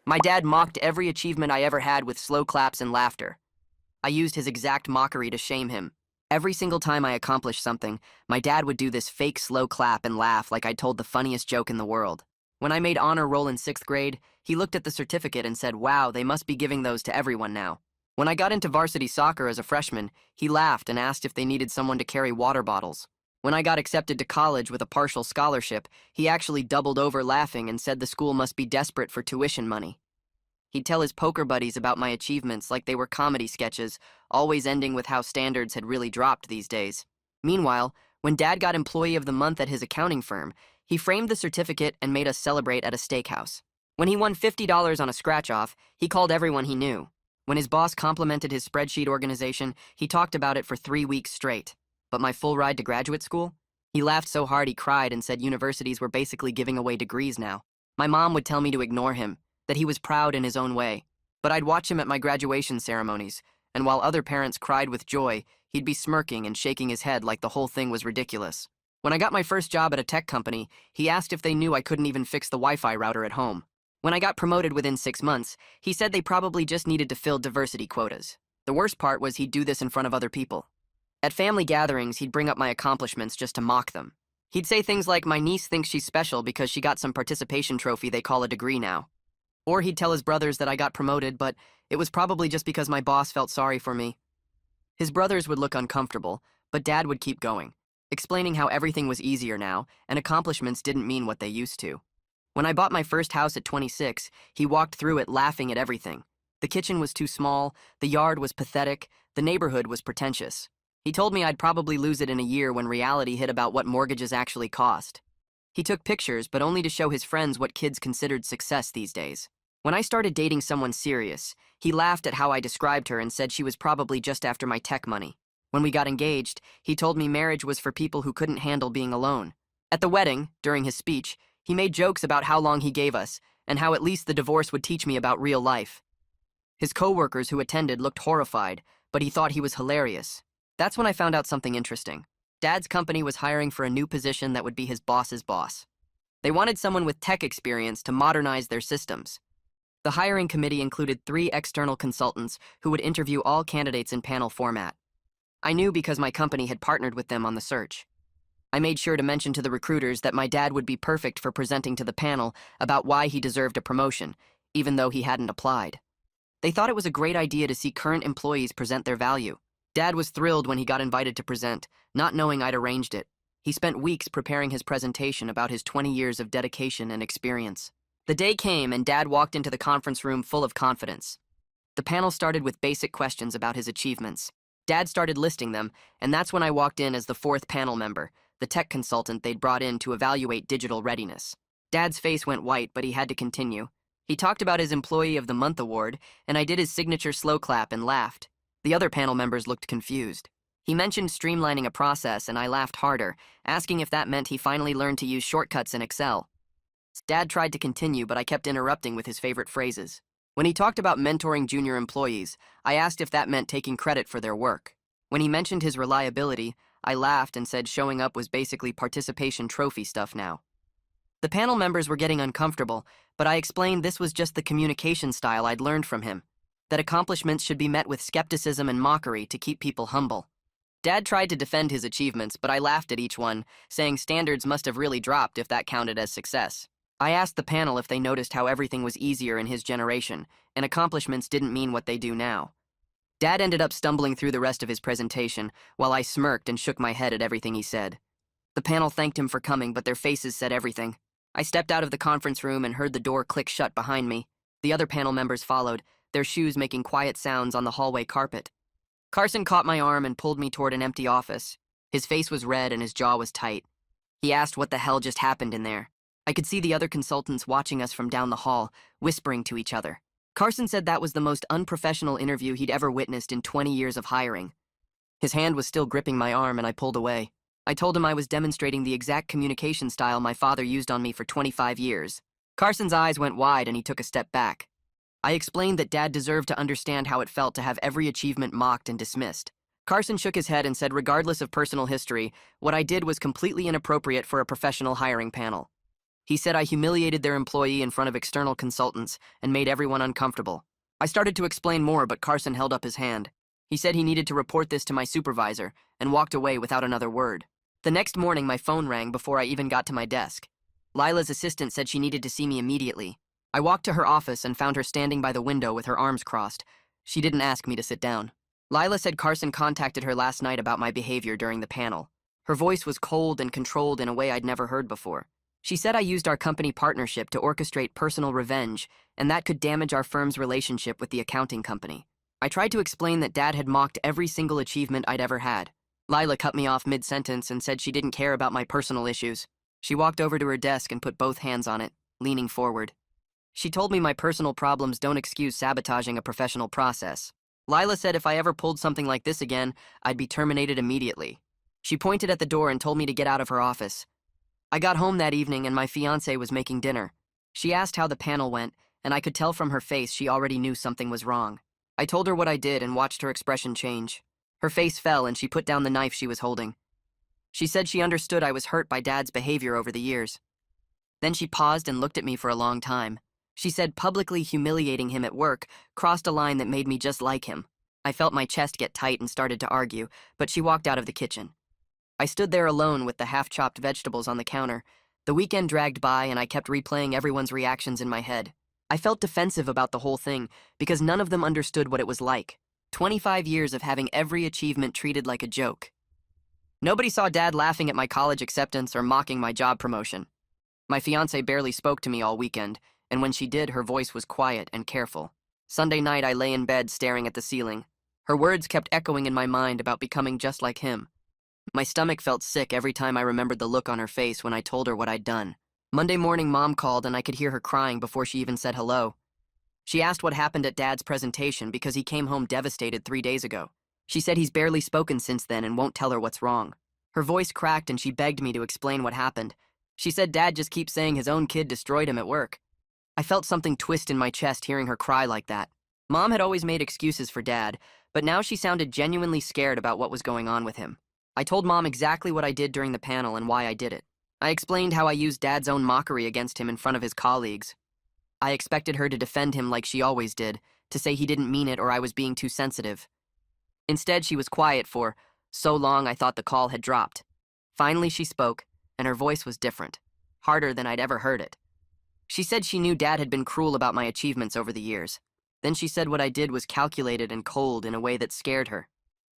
My dad mocked every achievement I ever had with slow claps and laughter. I used his exact mockery to shame him. Every single time I accomplished something, my dad would do this fake slow clap and laugh like I'd told the funniest joke in the world. When I made honor roll in 6th grade, he looked at the certificate and said, "Wow, they must be giving those to everyone now." When I got into varsity soccer as a freshman, he laughed and asked if they needed someone to carry water bottles. When I got accepted to college with a partial scholarship, he actually doubled over laughing and said the school must be desperate for tuition money. He'd tell his poker buddies about my achievements like they were comedy sketches, always ending with how standards had really dropped these days. Meanwhile, when Dad got Employee of the Month at his accounting firm, he framed the certificate and made us celebrate at a steakhouse. When he won $50 on a scratch-off, he called everyone he knew. When his boss complimented his spreadsheet organization, he talked about it for 3 weeks straight. But my full ride to graduate school? He laughed so hard he cried and said universities were basically giving away degrees now. My mom would tell me to ignore him, that he was proud in his own way. But I'd watch him at my graduation ceremonies, and while other parents cried with joy, he'd be smirking and shaking his head like the whole thing was ridiculous. When I got my first job at a tech company, he asked if they knew I couldn't even fix the Wi-Fi router at home. When I got promoted within 6 months, he said they probably just needed to fill diversity quotas. The worst part was he'd do this in front of other people. At family gatherings, he'd bring up my accomplishments just to mock them. He'd say things like, "My niece thinks she's special because she got some participation trophy they call a degree now." Or he'd tell his brothers that I got promoted, but it was probably just because my boss felt sorry for me. His brothers would look uncomfortable, but Dad would keep going, explaining how everything was easier now and accomplishments didn't mean what they used to. When I bought my first house at 26, he walked through it laughing at everything. The kitchen was too small, the yard was pathetic, the neighborhood was pretentious. He told me I'd probably lose it in a year when reality hit about what mortgages actually cost. He took pictures, but only to show his friends what kids considered success these days. When I started dating someone serious, he laughed at how I described her and said she was probably just after my tech money. When we got engaged, he told me marriage was for people who couldn't handle being alone. At the wedding, during his speech, he made jokes about how long he gave us and how at least the divorce would teach me about real life. His coworkers who attended looked horrified, but he thought he was hilarious. That's when I found out something interesting. Dad's company was hiring for a new position that would be his boss's boss. They wanted someone with tech experience to modernize their systems. The hiring committee included 3 external consultants who would interview all candidates in panel format. I knew because my company had partnered with them on the search. I made sure to mention to the recruiters that my dad would be perfect for presenting to the panel about why he deserved a promotion, even though he hadn't applied. They thought it was a great idea to see current employees present their value. Dad was thrilled when he got invited to present, not knowing I'd arranged it. He spent weeks preparing his presentation about his 20 years of dedication and experience. The day came and Dad walked into the conference room full of confidence. The panel started with basic questions about his achievements. Dad started listing them, and that's when I walked in as the 4th panel member, the tech consultant they'd brought in to evaluate digital readiness. Dad's face went white, but he had to continue. He talked about his Employee of the Month award, and I did his signature slow clap and laughed. The other panel members looked confused. He mentioned streamlining a process, and I laughed harder, asking if that meant he finally learned to use shortcuts in Excel. Dad tried to continue, but I kept interrupting with his favorite phrases. When he talked about mentoring junior employees, I asked if that meant taking credit for their work. When he mentioned his reliability, I laughed and said showing up was basically participation trophy stuff now. The panel members were getting uncomfortable, but I explained this was just the communication style I'd learned from him, that accomplishments should be met with skepticism and mockery to keep people humble. Dad tried to defend his achievements, but I laughed at each one, saying standards must have really dropped if that counted as success. I asked the panel if they noticed how everything was easier in his generation, and accomplishments didn't mean what they do now. Dad ended up stumbling through the rest of his presentation, while I smirked and shook my head at everything he said. The panel thanked him for coming, but their faces said everything. I stepped out of the conference room and heard the door click shut behind me. The other panel members followed, their shoes making quiet sounds on the hallway carpet. Carson caught my arm and pulled me toward an empty office. His face was red and his jaw was tight. He asked what the hell just happened in there. I could see the other consultants watching us from down the hall, whispering to each other. Carson said that was the most unprofessional interview he'd ever witnessed in 20 years of hiring. His hand was still gripping my arm and I pulled away. I told him I was demonstrating the exact communication style my father used on me for 25 years. Carson's eyes went wide and he took a step back. I explained that Dad deserved to understand how it felt to have every achievement mocked and dismissed. Carson shook his head and said regardless of personal history, what I did was completely inappropriate for a professional hiring panel. He said I humiliated their employee in front of external consultants and made everyone uncomfortable. I started to explain more, but Carson held up his hand. He said he needed to report this to my supervisor and walked away without another word. The next morning, my phone rang before I even got to my desk. Lila's assistant said she needed to see me immediately. I walked to her office and found her standing by the window with her arms crossed. She didn't ask me to sit down. Lila said Carson contacted her last night about my behavior during the panel. Her voice was cold and controlled in a way I'd never heard before. She said I used our company partnership to orchestrate personal revenge, and that could damage our firm's relationship with the accounting company. I tried to explain that Dad had mocked every single achievement I'd ever had. Lila cut me off mid-sentence and said she didn't care about my personal issues. She walked over to her desk and put both hands on it, leaning forward. She told me my personal problems don't excuse sabotaging a professional process. Lila said if I ever pulled something like this again, I'd be terminated immediately. She pointed at the door and told me to get out of her office. I got home that evening and my fiancé was making dinner. She asked how the panel went, and I could tell from her face she already knew something was wrong. I told her what I did and watched her expression change. Her face fell and she put down the knife she was holding. She said she understood I was hurt by Dad's behavior over the years. Then she paused and looked at me for a long time. She said publicly humiliating him at work crossed a line that made me just like him. I felt my chest get tight and started to argue, but she walked out of the kitchen. I stood there alone with the half-chopped vegetables on the counter. The weekend dragged by and I kept replaying everyone's reactions in my head. I felt defensive about the whole thing because none of them understood what it was like. 25 years of having every achievement treated like a joke. Nobody saw Dad laughing at my college acceptance or mocking my job promotion. My fiancé barely spoke to me all weekend, and when she did, her voice was quiet and careful. Sunday night, I lay in bed staring at the ceiling. Her words kept echoing in my mind about becoming just like him. My stomach felt sick every time I remembered the look on her face when I told her what I'd done. Monday morning, Mom called and I could hear her crying before she even said hello. She asked what happened at Dad's presentation because he came home devastated 3 days ago. She said he's barely spoken since then and won't tell her what's wrong. Her voice cracked and she begged me to explain what happened. She said Dad just keeps saying his own kid destroyed him at work. I felt something twist in my chest hearing her cry like that. Mom had always made excuses for Dad, but now she sounded genuinely scared about what was going on with him. I told Mom exactly what I did during the panel and why I did it. I explained how I used Dad's own mockery against him in front of his colleagues. I expected her to defend him like she always did, to say he didn't mean it or I was being too sensitive. Instead, she was quiet for so long I thought the call had dropped. Finally, she spoke, and her voice was different, harder than I'd ever heard it. She said she knew Dad had been cruel about my achievements over the years. Then she said what I did was calculated and cold in a way that scared her.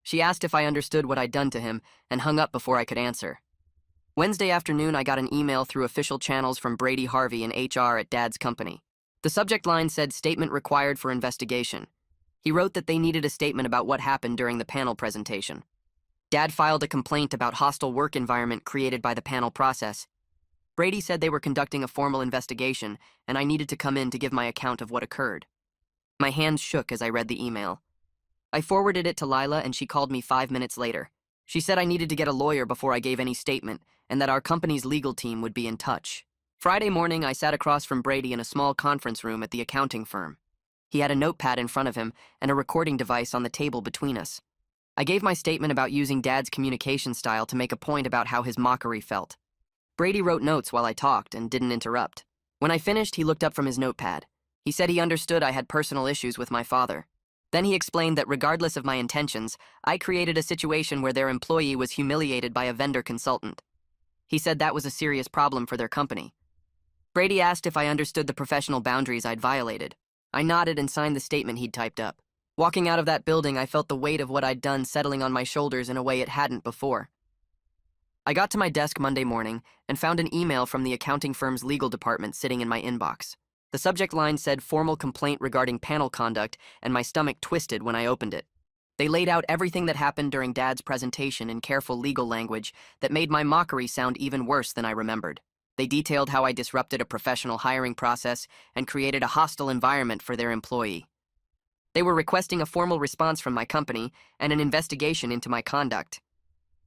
She asked if I understood what I'd done to him and hung up before I could answer. Wednesday afternoon, I got an email through official channels from Brady Harvey in HR at Dad's company. The subject line said statement required for investigation. He wrote that they needed a statement about what happened during the panel presentation. Dad filed a complaint about hostile work environment created by the panel process. Brady said they were conducting a formal investigation and I needed to come in to give my account of what occurred. My hands shook as I read the email. I forwarded it to Lila and she called me 5 minutes later. She said I needed to get a lawyer before I gave any statement and that our company's legal team would be in touch. Friday morning, I sat across from Brady in a small conference room at the accounting firm. He had a notepad in front of him and a recording device on the table between us. I gave my statement about using Dad's communication style to make a point about how his mockery felt. Brady wrote notes while I talked and didn't interrupt. When I finished, he looked up from his notepad. He said he understood I had personal issues with my father. Then he explained that regardless of my intentions, I created a situation where their employee was humiliated by a vendor consultant. He said that was a serious problem for their company. Brady asked if I understood the professional boundaries I'd violated. I nodded and signed the statement he'd typed up. Walking out of that building, I felt the weight of what I'd done settling on my shoulders in a way it hadn't before. I got to my desk Monday morning and found an email from the accounting firm's legal department sitting in my inbox. The subject line said formal complaint regarding panel conduct, and my stomach twisted when I opened it. They laid out everything that happened during Dad's presentation in careful legal language that made my mockery sound even worse than I remembered. They detailed how I disrupted a professional hiring process and created a hostile environment for their employee. They were requesting a formal response from my company and an investigation into my conduct.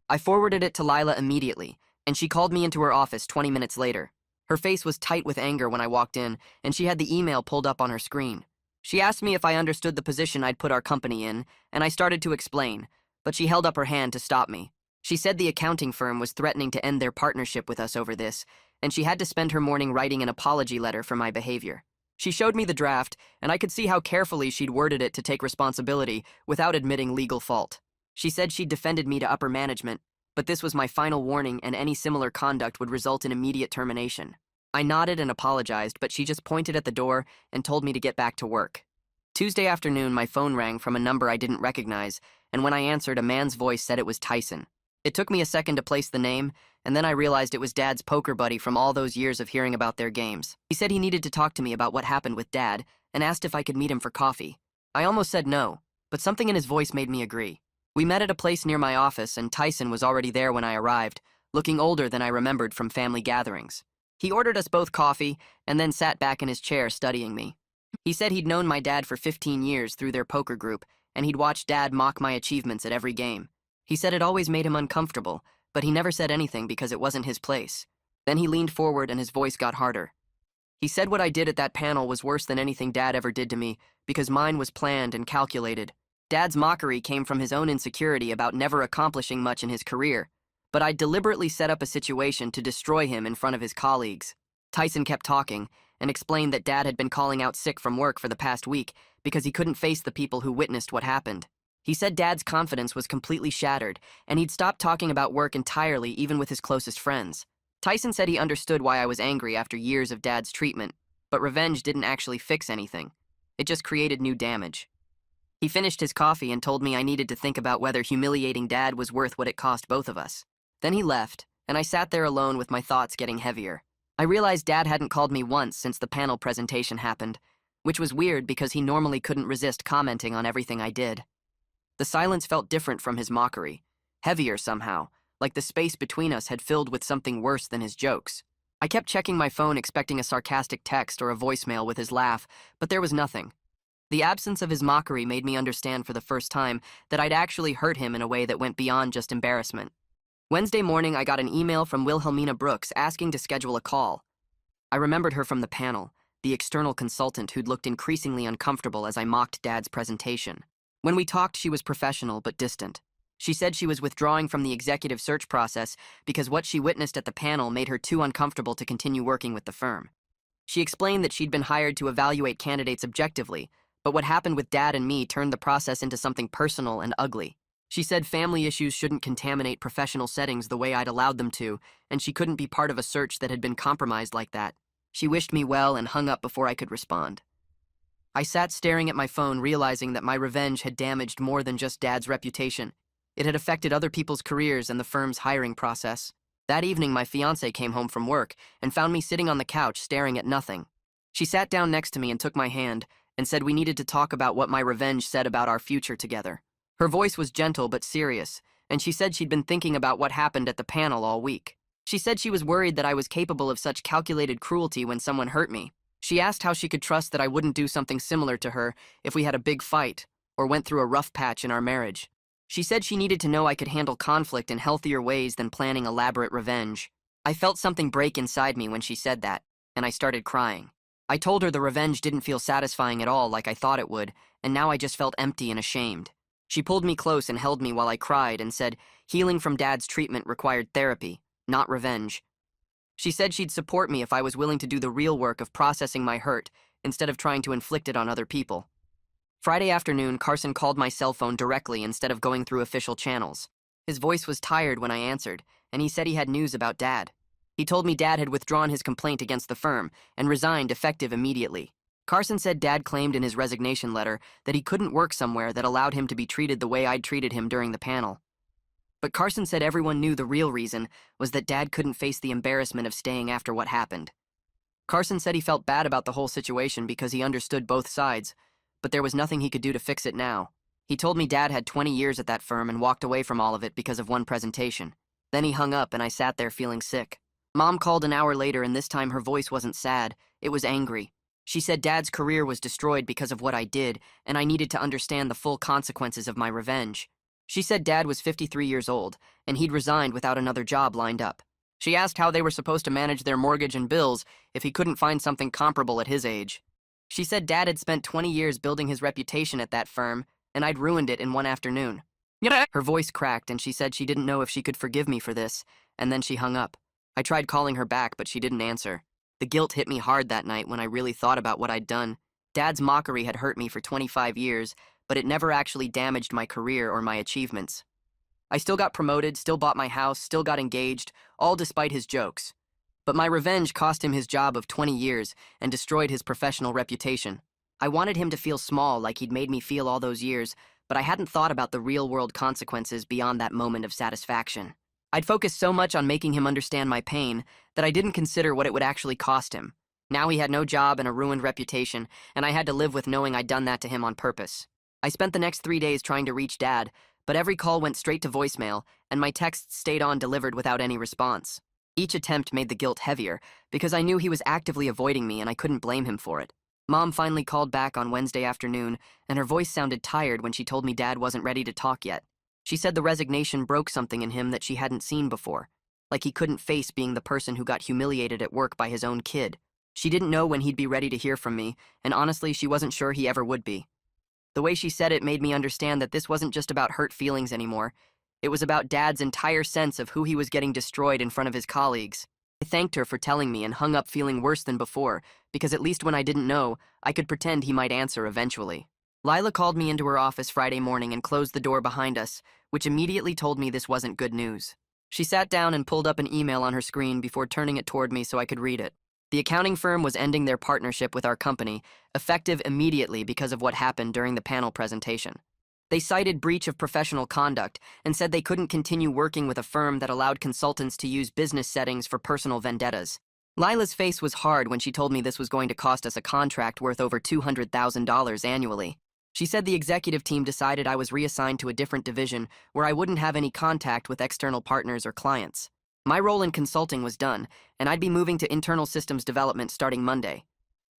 I forwarded it to Lila immediately, and she called me into her office 20 minutes later. Her face was tight with anger when I walked in, and she had the email pulled up on her screen. She asked me if I understood the position I'd put our company in, and I started to explain, but she held up her hand to stop me. She said the accounting firm was threatening to end their partnership with us over this, and she had to spend her morning writing an apology letter for my behavior. She showed me the draft, and I could see how carefully she'd worded it to take responsibility without admitting legal fault. She said she'd defended me to upper management, but this was my final warning, and any similar conduct would result in immediate termination. I nodded and apologized, but she just pointed at the door and told me to get back to work. Tuesday afternoon, my phone rang from a number I didn't recognize, and when I answered, a man's voice said it was Tyson. It took me a second to place the name, and then I realized it was Dad's poker buddy from all those years of hearing about their games. He said he needed to talk to me about what happened with Dad, and asked if I could meet him for coffee. I almost said no, but something in his voice made me agree. We met at a place near my office, and Tyson was already there when I arrived, looking older than I remembered from family gatherings. He ordered us both coffee, and then sat back in his chair studying me. He said he'd known my dad for 15 years through their poker group, and he'd watched Dad mock my achievements at every game. He said it always made him uncomfortable, but he never said anything because it wasn't his place. Then he leaned forward and his voice got harder. He said what I did at that panel was worse than anything Dad ever did to me, because mine was planned and calculated. Dad's mockery came from his own insecurity about never accomplishing much in his career, but I deliberately set up a situation to destroy him in front of his colleagues. Tyson kept talking and explained that Dad had been calling out sick from work for the past week because he couldn't face the people who witnessed what happened. He said Dad's confidence was completely shattered, and he'd stopped talking about work entirely, even with his closest friends. Tyson said he understood why I was angry after years of Dad's treatment, but revenge didn't actually fix anything. It just created new damage. He finished his coffee and told me I needed to think about whether humiliating Dad was worth what it cost both of us. Then he left, and I sat there alone with my thoughts getting heavier. I realized Dad hadn't called me once since the panel presentation happened, which was weird because he normally couldn't resist commenting on everything I did. The silence felt different from his mockery, heavier somehow, like the space between us had filled with something worse than his jokes. I kept checking my phone expecting a sarcastic text or a voicemail with his laugh, but there was nothing. The absence of his mockery made me understand for the first time that I'd actually hurt him in a way that went beyond just embarrassment. Wednesday morning, I got an email from Wilhelmina Brooks asking to schedule a call. I remembered her from the panel, the external consultant who'd looked increasingly uncomfortable as I mocked Dad's presentation. When we talked, she was professional but distant. She said she was withdrawing from the executive search process because what she witnessed at the panel made her too uncomfortable to continue working with the firm. She explained that she'd been hired to evaluate candidates objectively, but what happened with Dad and me turned the process into something personal and ugly. She said family issues shouldn't contaminate professional settings the way I'd allowed them to, and she couldn't be part of a search that had been compromised like that. She wished me well and hung up before I could respond. I sat staring at my phone, realizing that my revenge had damaged more than just Dad's reputation. It had affected other people's careers and the firm's hiring process. That evening, my fiancée came home from work and found me sitting on the couch staring at nothing. She sat down next to me and took my hand and said we needed to talk about what my revenge said about our future together. Her voice was gentle but serious, and she said she'd been thinking about what happened at the panel all week. She said she was worried that I was capable of such calculated cruelty when someone hurt me. She asked how she could trust that I wouldn't do something similar to her if we had a big fight or went through a rough patch in our marriage. She said she needed to know I could handle conflict in healthier ways than planning elaborate revenge. I felt something break inside me when she said that, and I started crying. I told her the revenge didn't feel satisfying at all like I thought it would, and now I just felt empty and ashamed. She pulled me close and held me while I cried and said healing from Dad's treatment required therapy, not revenge. She said she'd support me if I was willing to do the real work of processing my hurt instead of trying to inflict it on other people. Friday afternoon, Carson called my cell phone directly instead of going through official channels. His voice was tired when I answered, and he said he had news about Dad. He told me Dad had withdrawn his complaint against the firm and resigned effective immediately. Carson said Dad claimed in his resignation letter that he couldn't work somewhere that allowed him to be treated the way I'd treated him during the panel. But Carson said everyone knew the real reason was that Dad couldn't face the embarrassment of staying after what happened. Carson said he felt bad about the whole situation because he understood both sides, but there was nothing he could do to fix it now. He told me Dad had 20 years at that firm and walked away from all of it because of one presentation. Then he hung up and I sat there feeling sick. Mom called an hour later, and this time her voice wasn't sad, it was angry. She said Dad's career was destroyed because of what I did, and I needed to understand the full consequences of my revenge. She said Dad was 53 years old, and he'd resigned without another job lined up. She asked how they were supposed to manage their mortgage and bills if he couldn't find something comparable at his age. She said Dad had spent 20 years building his reputation at that firm, and I'd ruined it in one afternoon. Her voice cracked, and she said she didn't know if she could forgive me for this, and then she hung up. I tried calling her back, but she didn't answer. The guilt hit me hard that night when I really thought about what I'd done. Dad's mockery had hurt me for 25 years, but it never actually damaged my career or my achievements. I still got promoted, still bought my house, still got engaged, all despite his jokes. But my revenge cost him his job of 20 years and destroyed his professional reputation. I wanted him to feel small like he'd made me feel all those years, but I hadn't thought about the real-world consequences beyond that moment of satisfaction. I'd focused so much on making him understand my pain that I didn't consider what it would actually cost him. Now he had no job and a ruined reputation, and I had to live with knowing I'd done that to him on purpose. I spent the next 3 days trying to reach Dad, but every call went straight to voicemail, and my texts stayed on delivered without any response. Each attempt made the guilt heavier, because I knew he was actively avoiding me and I couldn't blame him for it. Mom finally called back on Wednesday afternoon, and her voice sounded tired when she told me Dad wasn't ready to talk yet. She said the resignation broke something in him that she hadn't seen before, like he couldn't face being the person who got humiliated at work by his own kid. She didn't know when he'd be ready to hear from me, and honestly, she wasn't sure he ever would be. The way she said it made me understand that this wasn't just about hurt feelings anymore. It was about Dad's entire sense of who he was getting destroyed in front of his colleagues. I thanked her for telling me and hung up feeling worse than before, because at least when I didn't know, I could pretend he might answer eventually. Lila called me into her office Friday morning and closed the door behind us, which immediately told me this wasn't good news. She sat down and pulled up an email on her screen before turning it toward me so I could read it. The accounting firm was ending their partnership with our company, effective immediately because of what happened during the panel presentation. They cited breach of professional conduct and said they couldn't continue working with a firm that allowed consultants to use business settings for personal vendettas. Lila's face was hard when she told me this was going to cost us a contract worth over $200,000 annually. She said the executive team decided I was reassigned to a different division where I wouldn't have any contact with external partners or clients. My role in consulting was done, and I'd be moving to internal systems development starting Monday.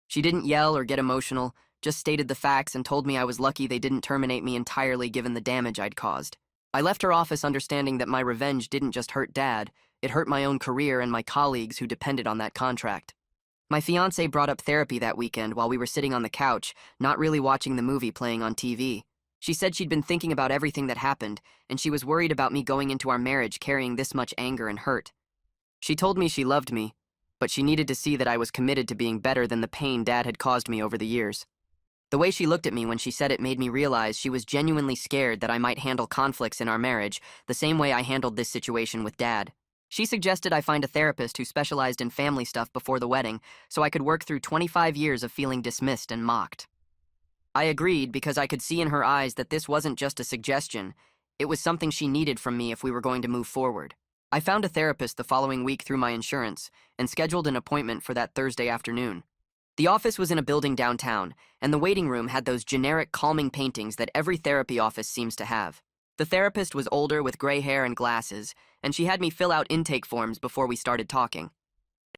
She didn't yell or get emotional, just stated the facts and told me I was lucky they didn't terminate me entirely given the damage I'd caused. I left her office understanding that my revenge didn't just hurt Dad, it hurt my own career and my colleagues who depended on that contract. My fiancé brought up therapy that weekend while we were sitting on the couch, not really watching the movie playing on TV. She said she'd been thinking about everything that happened, and she was worried about me going into our marriage carrying this much anger and hurt. She told me she loved me, but she needed to see that I was committed to being better than the pain Dad had caused me over the years. The way she looked at me when she said it made me realize she was genuinely scared that I might handle conflicts in our marriage the same way I handled this situation with Dad. She suggested I find a therapist who specialized in family stuff before the wedding so I could work through 25 years of feeling dismissed and mocked. I agreed because I could see in her eyes that this wasn't just a suggestion, it was something she needed from me if we were going to move forward. I found a therapist the following week through my insurance and scheduled an appointment for that Thursday afternoon. The office was in a building downtown, and the waiting room had those generic calming paintings that every therapy office seems to have. The therapist was older with gray hair and glasses, and she had me fill out intake forms before we started talking.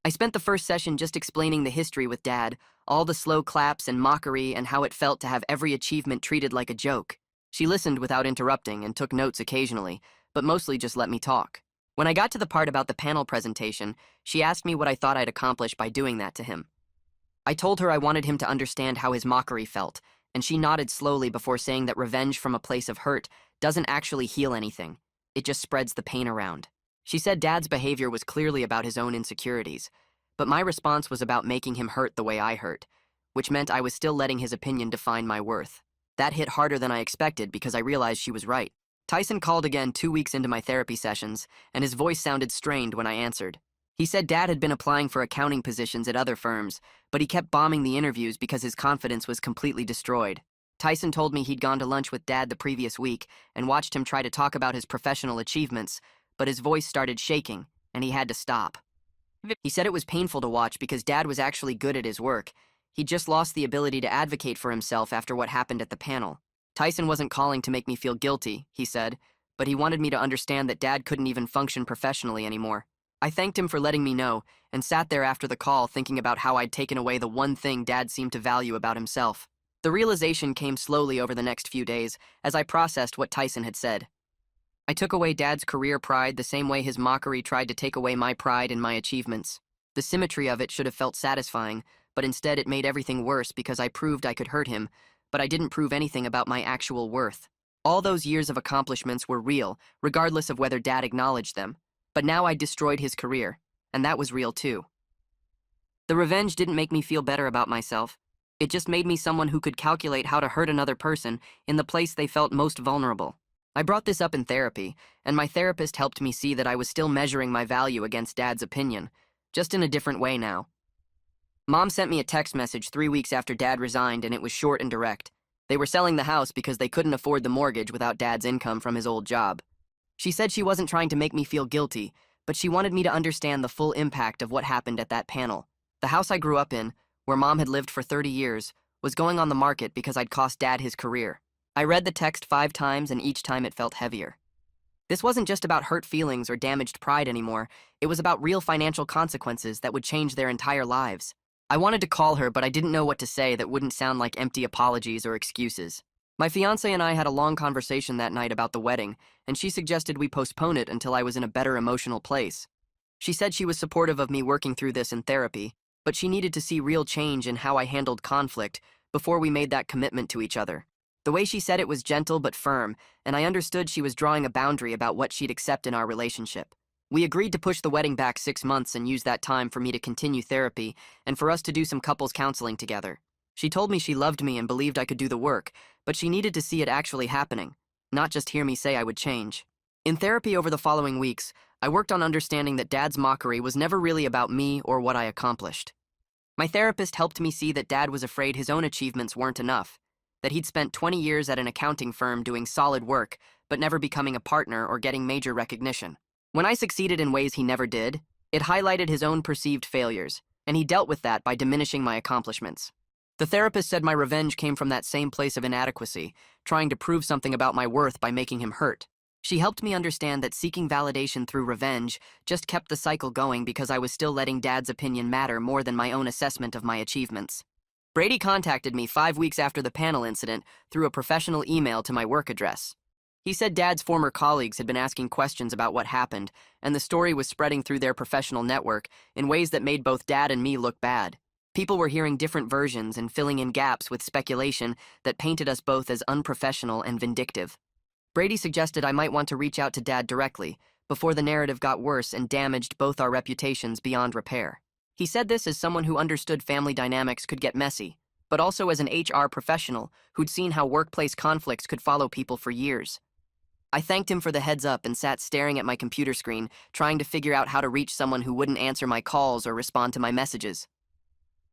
I spent the first session just explaining the history with Dad, all the slow claps and mockery and how it felt to have every achievement treated like a joke. She listened without interrupting and took notes occasionally, but mostly just let me talk. When I got to the part about the panel presentation, she asked me what I thought I'd accomplish by doing that to him. I told her I wanted him to understand how his mockery felt, and she nodded slowly before saying that revenge from a place of hurt doesn't actually heal anything. It just spreads the pain around. She said Dad's behavior was clearly about his own insecurities, but my response was about making him hurt the way I hurt, which meant I was still letting his opinion define my worth. That hit harder than I expected because I realized she was right. Tyson called again 2 weeks into my therapy sessions, and his voice sounded strained when I answered. He said Dad had been applying for accounting positions at other firms, but he kept bombing the interviews because his confidence was completely destroyed. Tyson told me he'd gone to lunch with Dad the previous week and watched him try to talk about his professional achievements, but his voice started shaking, and he had to stop. He said it was painful to watch because Dad was actually good at his work. He just lost the ability to advocate for himself after what happened at the panel. Tyson wasn't calling to make me feel guilty, he said, but he wanted me to understand that Dad couldn't even function professionally anymore. I thanked him for letting me know, and sat there after the call thinking about how I'd taken away the one thing Dad seemed to value about himself. The realization came slowly over the next few days as I processed what Tyson had said. I took away Dad's career pride the same way his mockery tried to take away my pride in my achievements. The symmetry of it should have felt satisfying, but instead it made everything worse because I proved I could hurt him, but I didn't prove anything about my actual worth. All those years of accomplishments were real, regardless of whether Dad acknowledged them. But now I destroyed his career. and that was real too. The revenge didn't make me feel better about myself. It just made me someone who could calculate how to hurt another person in the place they felt most vulnerable. I brought this up in therapy, and my therapist helped me see that I was still measuring my value against Dad's opinion, just in a different way now. Mom sent me a text message 3 weeks after Dad resigned, and it was short and direct. They were selling the house because they couldn't afford the mortgage without Dad's income from his old job. She said she wasn't trying to make me feel guilty, but she wanted me to understand the full impact of what happened at that panel. The house I grew up in, where Mom had lived for 30 years, was going on the market because I'd cost Dad his career. I read the text 5 times, and each time it felt heavier. This wasn't just about hurt feelings or damaged pride anymore. It was about real financial consequences that would change their entire lives. I wanted to call her, but I didn't know what to say that wouldn't sound like empty apologies or excuses. My fiancé and I had a long conversation that night about the wedding, and she suggested we postpone it until I was in a better emotional place. She said she was supportive of me working through this in therapy, but she needed to see real change in how I handled conflict before we made that commitment to each other. The way she said it was gentle but firm, and I understood she was drawing a boundary about what she'd accept in our relationship. We agreed to push the wedding back 6 months and use that time for me to continue therapy and for us to do some couples counseling together. She told me she loved me and believed I could do the work, but she needed to see it actually happening, not just hear me say I would change. In therapy over the following weeks, I worked on understanding that Dad's mockery was never really about me or what I accomplished. My therapist helped me see that Dad was afraid his own achievements weren't enough, that he'd spent 20 years at an accounting firm doing solid work, but never becoming a partner or getting major recognition. When I succeeded in ways he never did, it highlighted his own perceived failures, and he dealt with that by diminishing my accomplishments. The therapist said my revenge came from that same place of inadequacy, trying to prove something about my worth by making him hurt. She helped me understand that seeking validation through revenge just kept the cycle going because I was still letting Dad's opinion matter more than my own assessment of my achievements. Brady contacted me 5 weeks after the panel incident through a professional email to my work address. He said Dad's former colleagues had been asking questions about what happened, and the story was spreading through their professional network in ways that made both Dad and me look bad. People were hearing different versions and filling in gaps with speculation that painted us both as unprofessional and vindictive. Brady suggested I might want to reach out to Dad directly before the narrative got worse and damaged both our reputations beyond repair. He said this as someone who understood family dynamics could get messy, but also as an HR professional who'd seen how workplace conflicts could follow people for years. I thanked him for the heads up and sat staring at my computer screen, trying to figure out how to reach someone who wouldn't answer my calls or respond to my messages.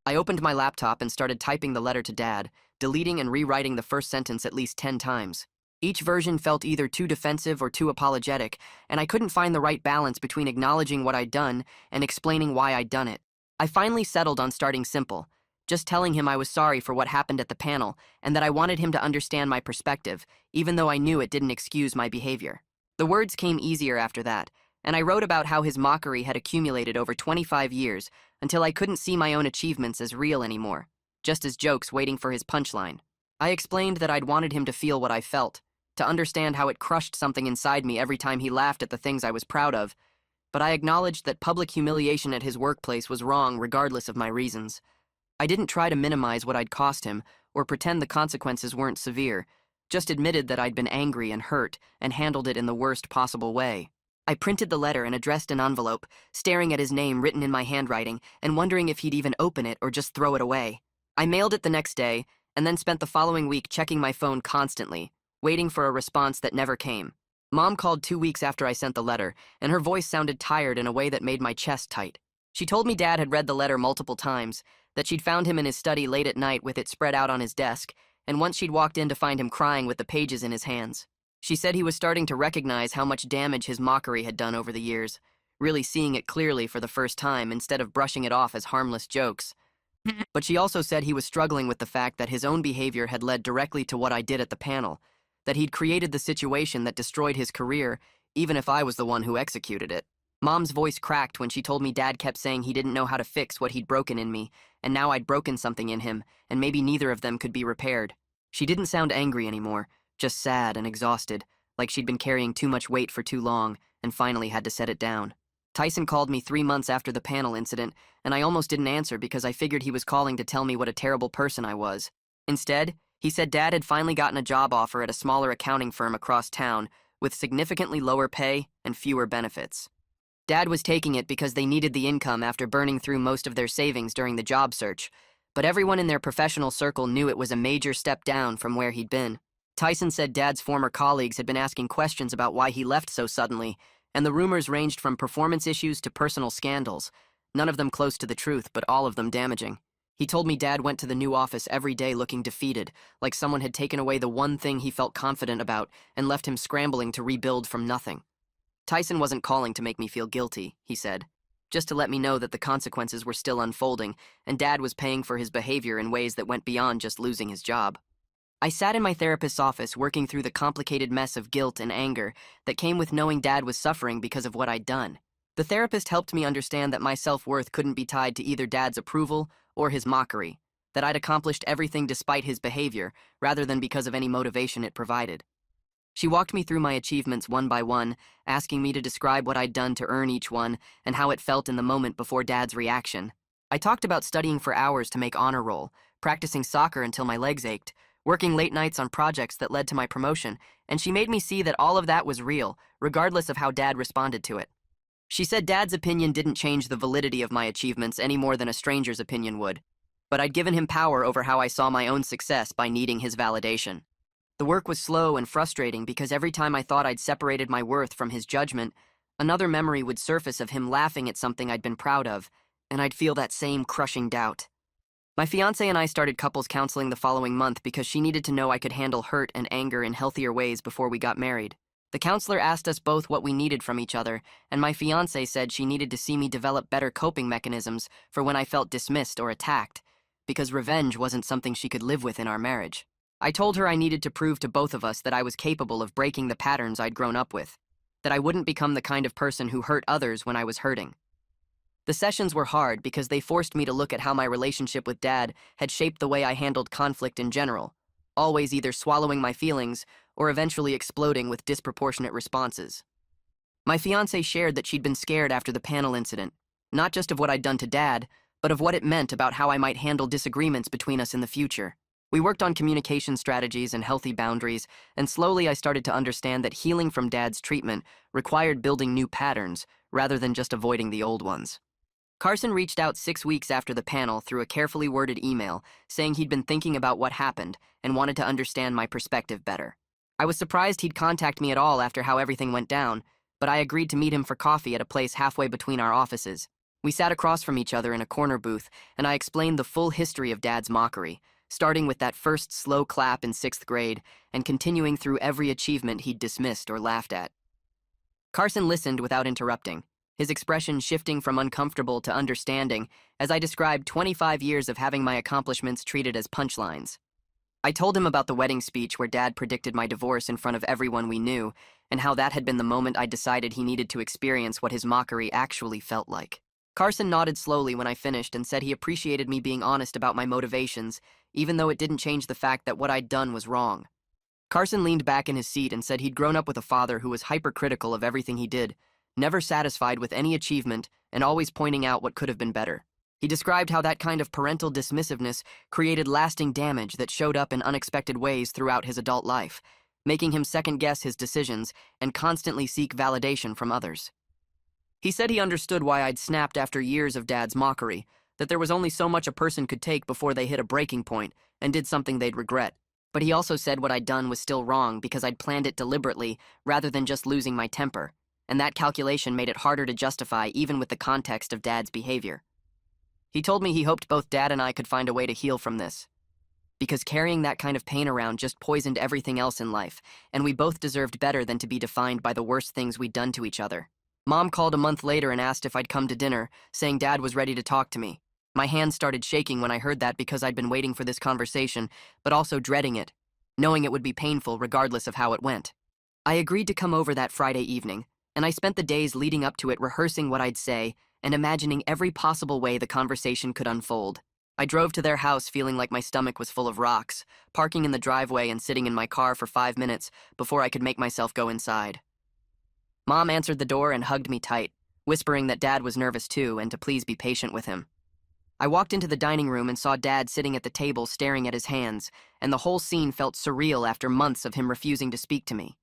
I opened my laptop and started typing the letter to Dad, deleting and rewriting the first sentence at least 10 times. Each version felt either too defensive or too apologetic, and I couldn't find the right balance between acknowledging what I'd done and explaining why I'd done it. I finally settled on starting simple, just telling him I was sorry for what happened at the panel and that I wanted him to understand my perspective, even though I knew it didn't excuse my behavior. The words came easier after that, and I wrote about how his mockery had accumulated over 25 years until I couldn't see my own achievements as real anymore, just as jokes waiting for his punchline. I explained that I'd wanted him to feel what I felt, to understand how it crushed something inside me every time he laughed at the things I was proud of, but I acknowledged that public humiliation at his workplace was wrong regardless of my reasons. I didn't try to minimize what I'd cost him or pretend the consequences weren't severe, just admitted that I'd been angry and hurt and handled it in the worst possible way. I printed the letter and addressed an envelope, staring at his name written in my handwriting and wondering if he'd even open it or just throw it away. I mailed it the next day and then spent the following week checking my phone constantly, waiting for a response that never came. Mom called 2 weeks after I sent the letter, and her voice sounded tired in a way that made my chest tight. She told me Dad had read the letter multiple times, that she'd found him in his study late at night with it spread out on his desk, and once she'd walked in to find him crying with the pages in his hands. She said he was starting to recognize how much damage his mockery had done over the years, really seeing it clearly for the first time instead of brushing it off as harmless jokes. But she also said he was struggling with the fact that his own behavior had led directly to what I did at the panel, that he'd created the situation that destroyed his career, even if I was the one who executed it. Mom's voice cracked when she told me Dad kept saying he didn't know how to fix what he'd broken in me, and now I'd broken something in him, and maybe neither of them could be repaired. She didn't sound angry anymore, just sad and exhausted, like she'd been carrying too much weight for too long and finally had to set it down. Tyson called me 3 months after the panel incident, and I almost didn't answer because I figured he was calling to tell me what a terrible person I was. Instead, he said Dad had finally gotten a job offer at a smaller accounting firm across town with significantly lower pay and fewer benefits. Dad was taking it because they needed the income after burning through most of their savings during the job search, but everyone in their professional circle knew it was a major step down from where he'd been. Tyson said Dad's former colleagues had been asking questions about why he left so suddenly, and the rumors ranged from performance issues to personal scandals, none of them close to the truth, but all of them damaging. He told me Dad went to the new office every day looking defeated, like someone had taken away the one thing he felt confident about and left him scrambling to rebuild from nothing. Tyson wasn't calling to make me feel guilty, he said, just to let me know that the consequences were still unfolding, and Dad was paying for his behavior in ways that went beyond just losing his job. I sat in my therapist's office working through the complicated mess of guilt and anger that came with knowing Dad was suffering because of what I'd done. The therapist helped me understand that my self-worth couldn't be tied to either Dad's approval or his mockery, that I'd accomplished everything despite his behavior, rather than because of any motivation it provided. She walked me through my achievements one by one, asking me to describe what I'd done to earn each one and how it felt in the moment before Dad's reaction. I talked about studying for hours to make honor roll, practicing soccer until my legs ached, working late nights on projects that led to my promotion, and she made me see that all of that was real, regardless of how Dad responded to it. She said Dad's opinion didn't change the validity of my achievements any more than a stranger's opinion would, but I'd given him power over how I saw my own success by needing his validation. The work was slow and frustrating because every time I thought I'd separated my worth from his judgment, another memory would surface of him laughing at something I'd been proud of, and I'd feel that same crushing doubt. My fiancé and I started couples counseling the following month because she needed to know I could handle hurt and anger in healthier ways before we got married. The counselor asked us both what we needed from each other, and my fiancé said she needed to see me develop better coping mechanisms for when I felt dismissed or attacked, because revenge wasn't something she could live with in our marriage. I told her I needed to prove to both of us that I was capable of breaking the patterns I'd grown up with, that I wouldn't become the kind of person who hurt others when I was hurting. The sessions were hard because they forced me to look at how my relationship with Dad had shaped the way I handled conflict in general, always either swallowing my feelings or eventually exploding with disproportionate responses. My fiancé shared that she'd been scared after the panel incident, not just of what I'd done to Dad, but of what it meant about how I might handle disagreements between us in the future. We worked on communication strategies and healthy boundaries, and slowly I started to understand that healing from Dad's treatment required building new patterns rather than just avoiding the old ones. Carson reached out 6 weeks after the panel through a carefully worded email saying he'd been thinking about what happened and wanted to understand my perspective better. I was surprised he'd contact me at all after how everything went down, but I agreed to meet him for coffee at a place halfway between our offices. We sat across from each other in a corner booth, and I explained the full history of Dad's mockery, starting with that first slow clap in 6th grade and continuing through every achievement he'd dismissed or laughed at. Carson listened without interrupting, his expression shifting from uncomfortable to understanding as I described 25 years of having my accomplishments treated as punchlines. I told him about the wedding speech where Dad predicted my divorce in front of everyone we knew, and how that had been the moment I decided he needed to experience what his mockery actually felt like. Carson nodded slowly when I finished and said he appreciated me being honest about my motivations, even though it didn't change the fact that what I'd done was wrong. Carson leaned back in his seat and said he'd grown up with a father who was hypercritical of everything he did, never satisfied with any achievement, and always pointing out what could have been better. He described how that kind of parental dismissiveness created lasting damage that showed up in unexpected ways throughout his adult life, making him second-guess his decisions and constantly seek validation from others. He said he understood why I'd snapped after years of Dad's mockery, that there was only so much a person could take before they hit a breaking point and did something they'd regret. But he also said what I'd done was still wrong because I'd planned it deliberately rather than just losing my temper, and that calculation made it harder to justify even with the context of Dad's behavior. He told me he hoped both Dad and I could find a way to heal from this, because carrying that kind of pain around just poisoned everything else in life, and we both deserved better than to be defined by the worst things we'd done to each other. Mom called a month later and asked if I'd come to dinner, saying Dad was ready to talk to me. My hands started shaking when I heard that because I'd been waiting for this conversation, but also dreading it, knowing it would be painful regardless of how it went. I agreed to come over that Friday evening, and I spent the days leading up to it rehearsing what I'd say and imagining every possible way the conversation could unfold. I drove to their house feeling like my stomach was full of rocks, parking in the driveway and sitting in my car for 5 minutes before I could make myself go inside. Mom answered the door and hugged me tight, whispering that Dad was nervous too and to please be patient with him. I walked into the dining room and saw Dad sitting at the table staring at his hands, and the whole scene felt surreal after months of him refusing to speak to me.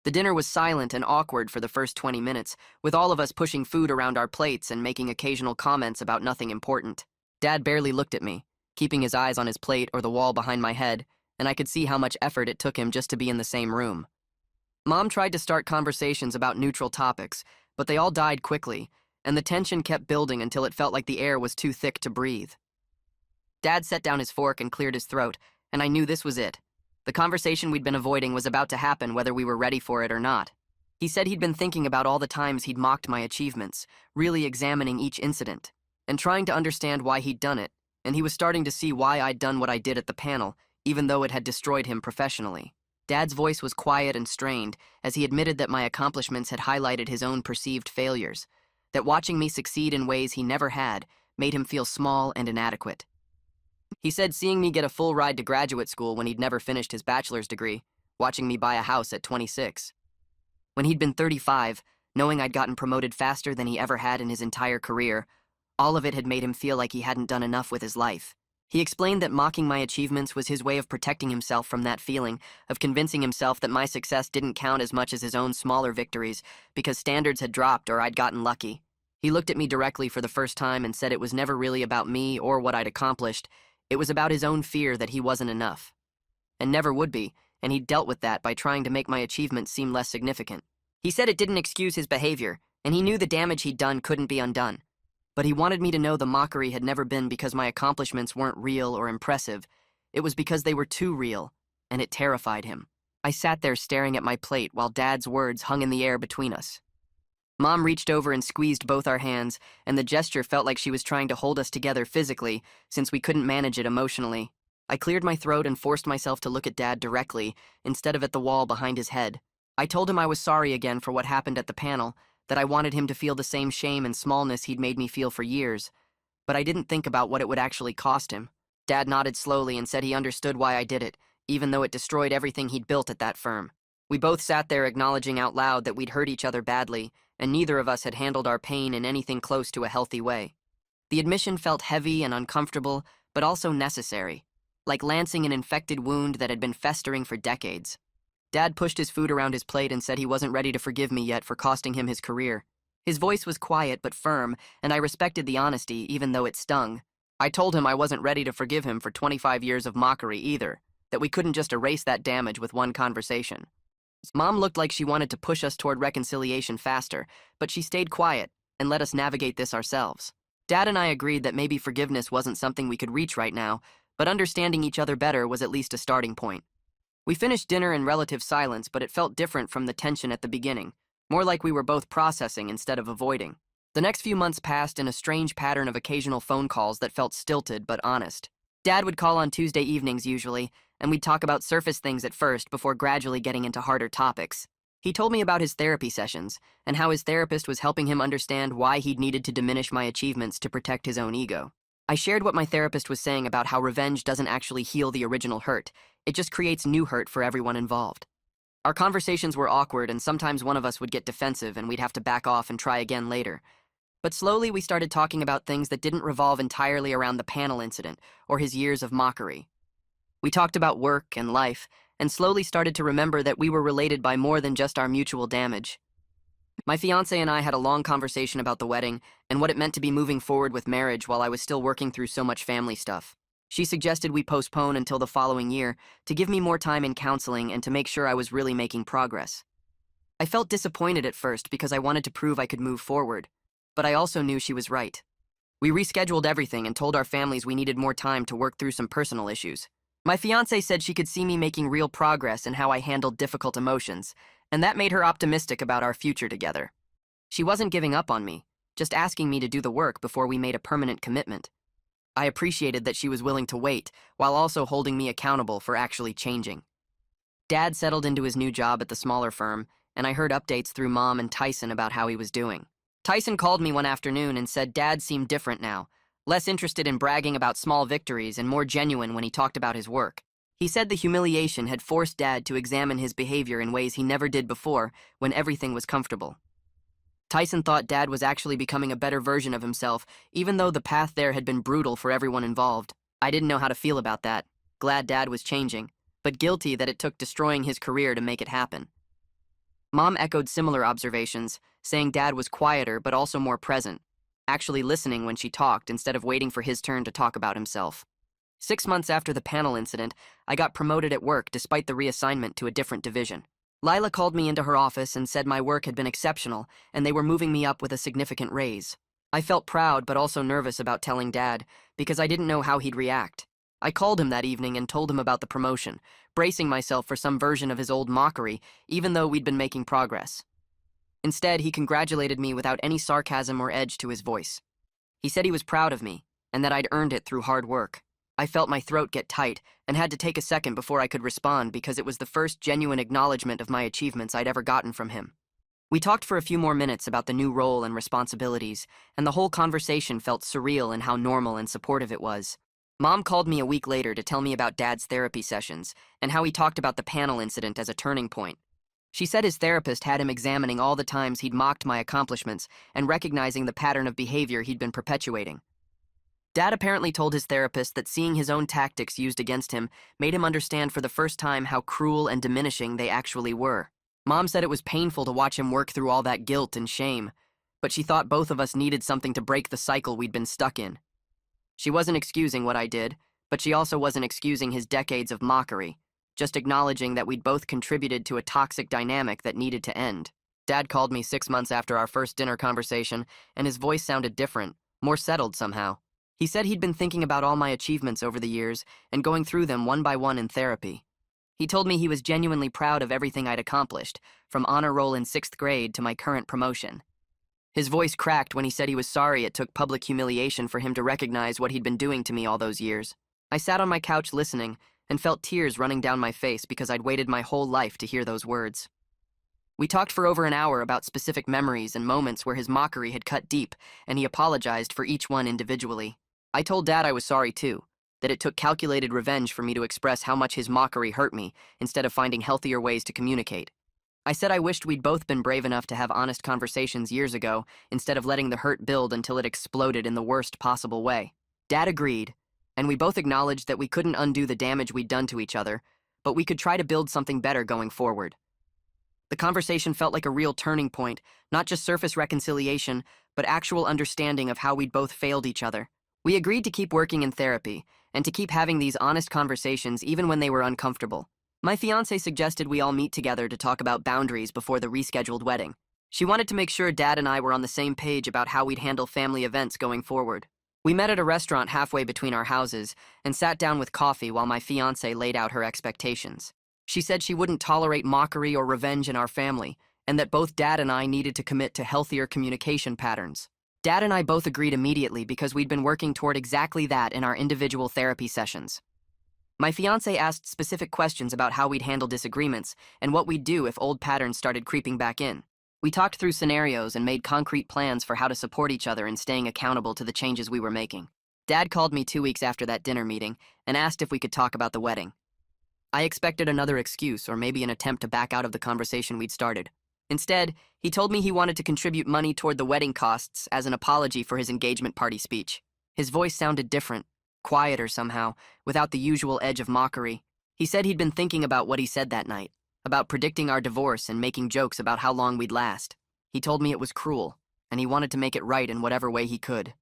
The dinner was silent and awkward for the first 20 minutes, with all of us pushing food around our plates and making occasional comments about nothing important. Dad barely looked at me, keeping his eyes on his plate or the wall behind my head, and I could see how much effort it took him just to be in the same room. Mom tried to start conversations about neutral topics, but they all died quickly, and the tension kept building until it felt like the air was too thick to breathe. Dad set down his fork and cleared his throat, and I knew this was it. The conversation we'd been avoiding was about to happen whether we were ready for it or not. He said he'd been thinking about all the times he'd mocked my achievements, really examining each incident, and trying to understand why he'd done it, and he was starting to see why I'd done what I did at the panel, even though it had destroyed him professionally. Dad's voice was quiet and strained as he admitted that my accomplishments had highlighted his own perceived failures, that watching me succeed in ways he never had made him feel small and inadequate. He said seeing me get a full ride to graduate school when he'd never finished his bachelor's degree, watching me buy a house at 26. When he'd been 35, knowing I'd gotten promoted faster than he ever had in his entire career, all of it had made him feel like he hadn't done enough with his life. He explained that mocking my achievements was his way of protecting himself from that feeling, of convincing himself that my success didn't count as much as his own smaller victories because standards had dropped or I'd gotten lucky. He looked at me directly for the first time and said it was never really about me or what I'd accomplished. It was about his own fear that he wasn't enough. And never would be, and he'd dealt with that by trying to make my achievements seem less significant. He said it didn't excuse his behavior, and he knew the damage he'd done couldn't be undone. But he wanted me to know the mockery had never been because my accomplishments weren't real or impressive. It was because they were too real, and it terrified him. I sat there staring at my plate while Dad's words hung in the air between us. Mom reached over and squeezed both our hands, and the gesture felt like she was trying to hold us together physically, since we couldn't manage it emotionally. I cleared my throat and forced myself to look at Dad directly, instead of at the wall behind his head. I told him I was sorry again for what happened at the panel, that I wanted him to feel the same shame and smallness he'd made me feel for years, but I didn't think about what it would actually cost him. Dad nodded slowly and said he understood why I did it, even though it destroyed everything he'd built at that firm. We both sat there acknowledging out loud that we'd hurt each other badly, and neither of us had handled our pain in anything close to a healthy way. The admission felt heavy and uncomfortable, but also necessary, like lancing an infected wound that had been festering for decades. Dad pushed his food around his plate and said he wasn't ready to forgive me yet for costing him his career. His voice was quiet but firm, and I respected the honesty even though it stung. I told him I wasn't ready to forgive him for 25 years of mockery either, that we couldn't just erase that damage with one conversation. Mom looked like she wanted to push us toward reconciliation faster, but she stayed quiet and let us navigate this ourselves. Dad and I agreed that maybe forgiveness wasn't something we could reach right now, but understanding each other better was at least a starting point. We finished dinner in relative silence, but it felt different from the tension at the beginning, more like we were both processing instead of avoiding. The next few months passed in a strange pattern of occasional phone calls that felt stilted but honest. Dad would call on Tuesday evenings usually, and we'd talk about surface things at first before gradually getting into harder topics. He told me about his therapy sessions, and how his therapist was helping him understand why he'd needed to diminish my achievements to protect his own ego. I shared what my therapist was saying about how revenge doesn't actually heal the original hurt, it just creates new hurt for everyone involved. Our conversations were awkward, and sometimes one of us would get defensive and we'd have to back off and try again later. But slowly we started talking about things that didn't revolve entirely around the panel incident or his years of mockery. We talked about work and life, and slowly started to remember that we were related by more than just our mutual damage. My fiancé and I had a long conversation about the wedding and what it meant to be moving forward with marriage while I was still working through so much family stuff. She suggested we postpone until the following year to give me more time in counseling and to make sure I was really making progress. I felt disappointed at first because I wanted to prove I could move forward, but I also knew she was right. We rescheduled everything and told our families we needed more time to work through some personal issues. My fiancé said she could see me making real progress in how I handled difficult emotions, and that made her optimistic about our future together. She wasn't giving up on me, just asking me to do the work before we made a permanent commitment. I appreciated that she was willing to wait, while also holding me accountable for actually changing. Dad settled into his new job at the smaller firm, and I heard updates through Mom and Tyson about how he was doing. Tyson called me one afternoon and said Dad seemed different now, less interested in bragging about small victories and more genuine when he talked about his work. He said the humiliation had forced Dad to examine his behavior in ways he never did before when everything was comfortable. Tyson thought Dad was actually becoming a better version of himself, even though the path there had been brutal for everyone involved. I didn't know how to feel about that. Glad Dad was changing, but guilty that it took destroying his career to make it happen. Mom echoed similar observations, saying Dad was quieter but also more present, actually listening when she talked instead of waiting for his turn to talk about himself. 6 months after the panel incident, I got promoted at work despite the reassignment to a different division. Lila called me into her office and said my work had been exceptional and they were moving me up with a significant raise. I felt proud but also nervous about telling Dad because I didn't know how he'd react. I called him that evening and told him about the promotion, bracing myself for some version of his old mockery, even though we'd been making progress. Instead, he congratulated me without any sarcasm or edge to his voice. He said he was proud of me and that I'd earned it through hard work. I felt my throat get tight and had to take a second before I could respond because it was the first genuine acknowledgement of my achievements I'd ever gotten from him. We talked for a few more minutes about the new role and responsibilities, and the whole conversation felt surreal in how normal and supportive it was. Mom called me a week later to tell me about Dad's therapy sessions and how he talked about the panel incident as a turning point. She said his therapist had him examining all the times he'd mocked my accomplishments and recognizing the pattern of behavior he'd been perpetuating. Dad apparently told his therapist that seeing his own tactics used against him made him understand for the first time how cruel and diminishing they actually were. Mom said it was painful to watch him work through all that guilt and shame, but she thought both of us needed something to break the cycle we'd been stuck in. She wasn't excusing what I did, but she also wasn't excusing his decades of mockery, just acknowledging that we'd both contributed to a toxic dynamic that needed to end. Dad called me 6 months after our first dinner conversation, and his voice sounded different, more settled somehow. He said he'd been thinking about all my achievements over the years and going through them one by one in therapy. He told me he was genuinely proud of everything I'd accomplished, from honor roll in 6th grade to my current promotion. His voice cracked when he said he was sorry it took public humiliation for him to recognize what he'd been doing to me all those years. I sat on my couch listening and felt tears running down my face because I'd waited my whole life to hear those words. We talked for over an hour about specific memories and moments where his mockery had cut deep, and he apologized for each one individually. I told Dad I was sorry too, that it took calculated revenge for me to express how much his mockery hurt me instead of finding healthier ways to communicate. I said I wished we'd both been brave enough to have honest conversations years ago instead of letting the hurt build until it exploded in the worst possible way. Dad agreed, and we both acknowledged that we couldn't undo the damage we'd done to each other, but we could try to build something better going forward. The conversation felt like a real turning point, not just surface reconciliation, but actual understanding of how we'd both failed each other. We agreed to keep working in therapy, and to keep having these honest conversations even when they were uncomfortable. My fiancé suggested we all meet together to talk about boundaries before the rescheduled wedding. She wanted to make sure Dad and I were on the same page about how we'd handle family events going forward. We met at a restaurant halfway between our houses and sat down with coffee while my fiancé laid out her expectations. She said she wouldn't tolerate mockery or revenge in our family, and that both Dad and I needed to commit to healthier communication patterns. Dad and I both agreed immediately because we'd been working toward exactly that in our individual therapy sessions. My fiancé asked specific questions about how we'd handle disagreements and what we'd do if old patterns started creeping back in. We talked through scenarios and made concrete plans for how to support each other in staying accountable to the changes we were making. Dad called me 2 weeks after that dinner meeting and asked if we could talk about the wedding. I expected another excuse or maybe an attempt to back out of the conversation we'd started. Instead, he told me he wanted to contribute money toward the wedding costs as an apology for his engagement party speech. His voice sounded different, quieter somehow, without the usual edge of mockery. He said he'd been thinking about what he said that night, about predicting our divorce and making jokes about how long we'd last. He told me it was cruel, and he wanted to make it right in whatever way he could.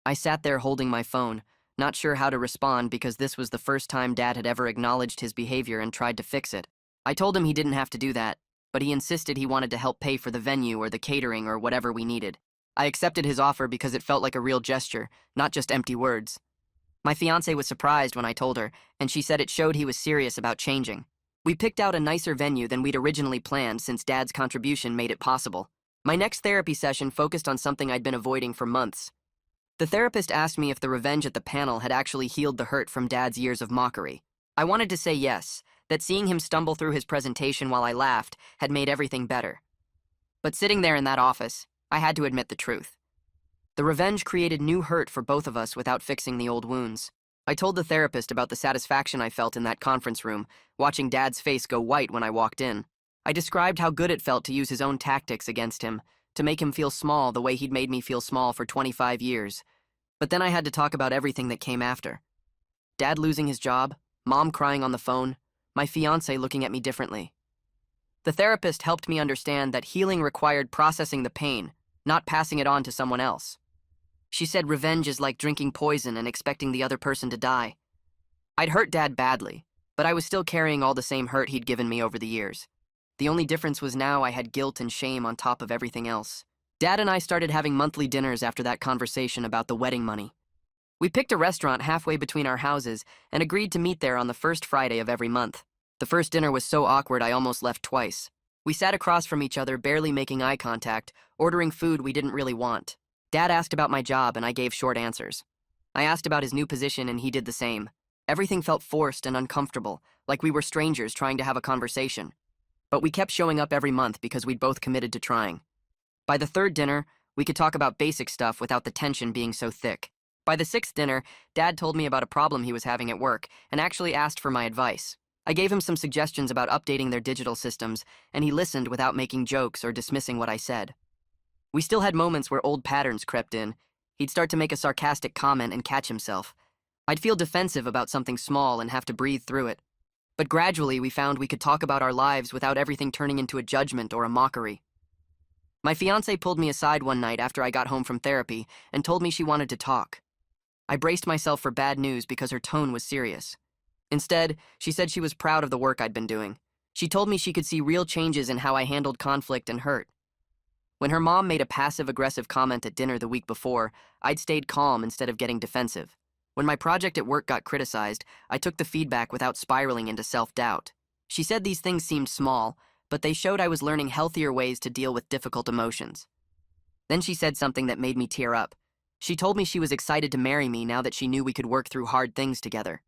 I sat there holding my phone, not sure how to respond because this was the first time Dad had ever acknowledged his behavior and tried to fix it. I told him he didn't have to do that, but he insisted he wanted to help pay for the venue or the catering or whatever we needed. I accepted his offer because it felt like a real gesture, not just empty words. My fiancé was surprised when I told her, and she said it showed he was serious about changing. We picked out a nicer venue than we'd originally planned since Dad's contribution made it possible. My next therapy session focused on something I'd been avoiding for months. The therapist asked me if the revenge at the panel had actually healed the hurt from Dad's years of mockery. I wanted to say yes, that seeing him stumble through his presentation while I laughed had made everything better. But sitting there in that office, I had to admit the truth. The revenge created new hurt for both of us without fixing the old wounds. I told the therapist about the satisfaction I felt in that conference room, watching Dad's face go white when I walked in. I described how good it felt to use his own tactics against him, to make him feel small the way he'd made me feel small for 25 years. But then I had to talk about everything that came after. Dad losing his job, Mom crying on the phone, my fiancé looking at me differently. The therapist helped me understand that healing required processing the pain, not passing it on to someone else. She said revenge is like drinking poison and expecting the other person to die. I'd hurt Dad badly, but I was still carrying all the same hurt he'd given me over the years. The only difference was now I had guilt and shame on top of everything else. Dad and I started having monthly dinners after that conversation about the wedding money. We picked a restaurant halfway between our houses and agreed to meet there on the first Friday of every month. The first dinner was so awkward I almost left twice. We sat across from each other, barely making eye contact, ordering food we didn't really want. Dad asked about my job and I gave short answers. I asked about his new position and he did the same. Everything felt forced and uncomfortable, like we were strangers trying to have a conversation. But we kept showing up every month because we'd both committed to trying. By the third dinner, we could talk about basic stuff without the tension being so thick. By the sixth dinner, Dad told me about a problem he was having at work and actually asked for my advice. I gave him some suggestions about updating their digital systems, and he listened without making jokes or dismissing what I said. We still had moments where old patterns crept in. He'd start to make a sarcastic comment and catch himself. I'd feel defensive about something small and have to breathe through it. But gradually, we found we could talk about our lives without everything turning into a judgment or a mockery. My fiancée pulled me aside one night after I got home from therapy and told me she wanted to talk. I braced myself for bad news because her tone was serious. Instead, she said she was proud of the work I'd been doing. She told me she could see real changes in how I handled conflict and hurt. When her mom made a passive-aggressive comment at dinner the week before, I'd stayed calm instead of getting defensive. When my project at work got criticized, I took the feedback without spiraling into self-doubt. She said these things seemed small, but they showed I was learning healthier ways to deal with difficult emotions. Then she said something that made me tear up. She told me she was excited to marry me now that she knew we could work through hard things together.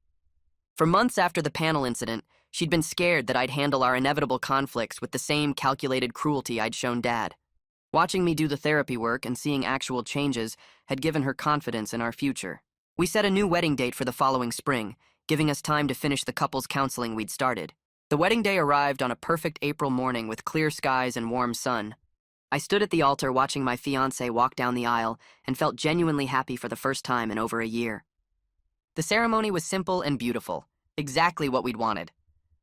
For months after the panel incident, she'd been scared that I'd handle our inevitable conflicts with the same calculated cruelty I'd shown Dad. Watching me do the therapy work and seeing actual changes had given her confidence in our future. We set a new wedding date for the following spring, giving us time to finish the couples counseling we'd started. The wedding day arrived on a perfect April morning with clear skies and warm sun. I stood at the altar watching my fiancé walk down the aisle and felt genuinely happy for the first time in over a year. The ceremony was simple and beautiful, exactly what we'd wanted.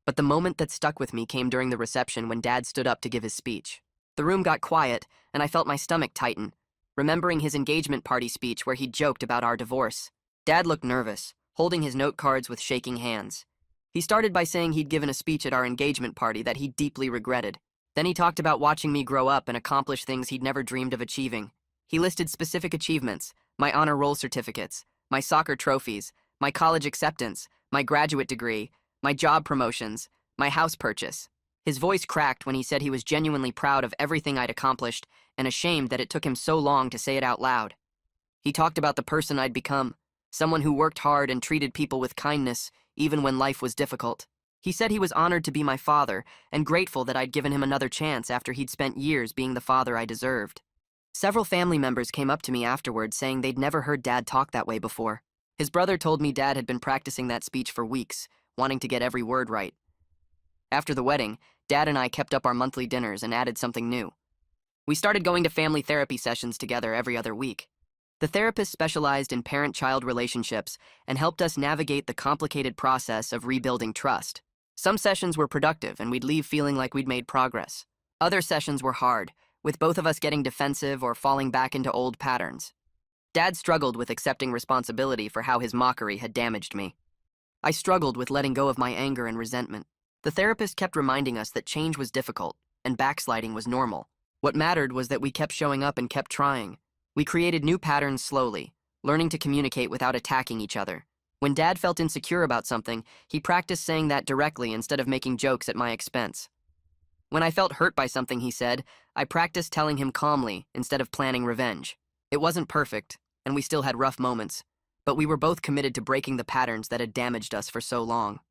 But the moment that stuck with me came during the reception when Dad stood up to give his speech. The room got quiet, and I felt my stomach tighten, remembering his engagement party speech where he joked about our divorce. Dad looked nervous, holding his note cards with shaking hands. He started by saying he'd given a speech at our engagement party that he deeply regretted. Then he talked about watching me grow up and accomplish things he'd never dreamed of achieving. He listed specific achievements, my honor roll certificates, my soccer trophies, my college acceptance, my graduate degree, my job promotions, my house purchase. His voice cracked when he said he was genuinely proud of everything I'd accomplished and ashamed that it took him so long to say it out loud. He talked about the person I'd become, someone who worked hard and treated people with kindness, even when life was difficult. He said he was honored to be my father and grateful that I'd given him another chance after he'd spent years being the father I deserved. Several family members came up to me afterward saying they'd never heard Dad talk that way before. His brother told me Dad had been practicing that speech for weeks, wanting to get every word right. After the wedding, Dad and I kept up our monthly dinners and added something new. We started going to family therapy sessions together every other week. The therapist specialized in parent-child relationships and helped us navigate the complicated process of rebuilding trust. Some sessions were productive and we'd leave feeling like we'd made progress. Other sessions were hard, with both of us getting defensive or falling back into old patterns. Dad struggled with accepting responsibility for how his mockery had damaged me. I struggled with letting go of my anger and resentment. The therapist kept reminding us that change was difficult and backsliding was normal. What mattered was that we kept showing up and kept trying. We created new patterns slowly, learning to communicate without attacking each other. When Dad felt insecure about something, he practiced saying that directly instead of making jokes at my expense. When I felt hurt by something he said, I practiced telling him calmly instead of planning revenge. It wasn't perfect, and we still had rough moments, but we were both committed to breaking the patterns that had damaged us for so long.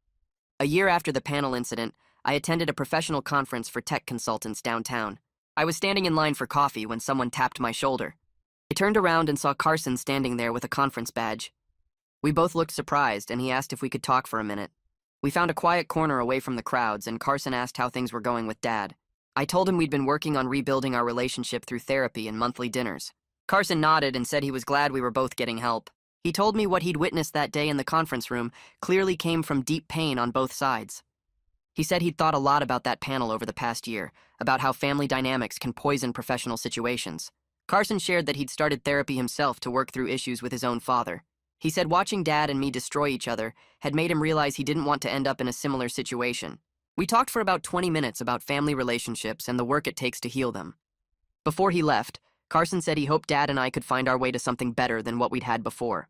A year after the panel incident, I attended a professional conference for tech consultants downtown. I was standing in line for coffee when someone tapped my shoulder. I turned around and saw Carson standing there with a conference badge. We both looked surprised, and he asked if we could talk for a minute. We found a quiet corner away from the crowds, and Carson asked how things were going with Dad. I told him we'd been working on rebuilding our relationship through therapy and monthly dinners. Carson nodded and said he was glad we were both getting help. He told me what he'd witnessed that day in the conference room clearly came from deep pain on both sides. He said he'd thought a lot about that panel over the past year, about how family dynamics can poison professional situations. Carson shared that he'd started therapy himself to work through issues with his own father. He said watching Dad and me destroy each other had made him realize he didn't want to end up in a similar situation. We talked for about 20 minutes about family relationships and the work it takes to heal them. Before he left, Carson said he hoped Dad and I could find our way to something better than what we'd had before.